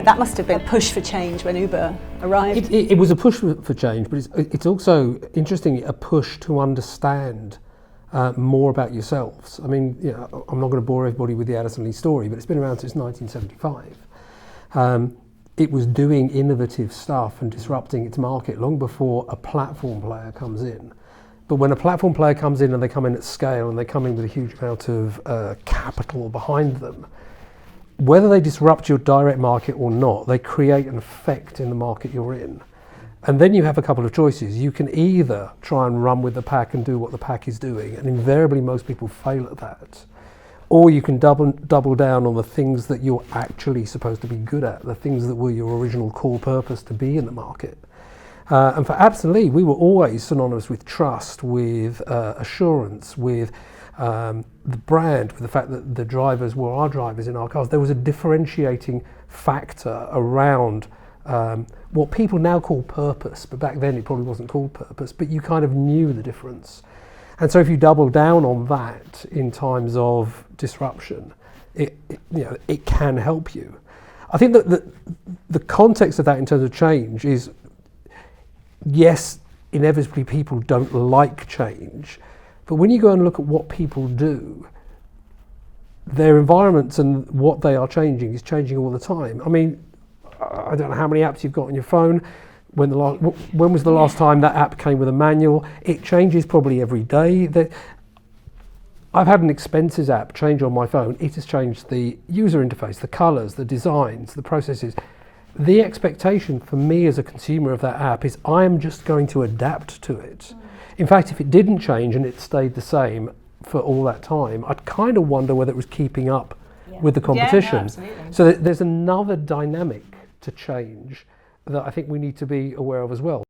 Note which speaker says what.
Speaker 1: That must have been a push for change when Uber arrived.
Speaker 2: It was a push for change, but it's also, interestingly, a push to understand more about yourselves. I mean, I'm not going to bore everybody with the Addison Lee story, but it's been around since 1975. It was doing innovative stuff and disrupting its market long before a platform player comes in. But when a platform player comes in and they come in at scale and they come in with a huge amount of capital behind them, whether they disrupt your direct market or not, they create an effect in the market you're in. And then you have a couple of choices. You can either try and run with the pack and do what the pack is doing, and invariably most people fail at that. Or you can double down on the things that you're actually supposed to be good at, the things that were your original core purpose to be in the market. And for Addison Lee, we were always synonymous with trust, with assurance, with the brand, with the fact that the drivers were our drivers in our cars. There was a differentiating factor around what people now call purpose, but back then it probably wasn't called purpose, but you kind of knew the difference. And so if you double down on that in times of disruption, it can help you. I think that the context of that in terms of change is, yes, inevitably people don't like change, but when you go and look at what people do, their environments and what they are changing is changing all the time. I mean, I don't know how many apps you've got on your phone. When was the last time that app came with a manual? It changes probably every day. I've had an expenses app change on my phone. It has changed the user interface, the colors, the designs, the processes. The expectation for me as a consumer of that app is I am just going to adapt to it. In fact, if it didn't change and it stayed the same for all that time, I'd kind of wonder whether it was keeping up with the competition.
Speaker 1: Yeah, no,
Speaker 2: so there's another dynamic to change that I think we need to be aware of as well.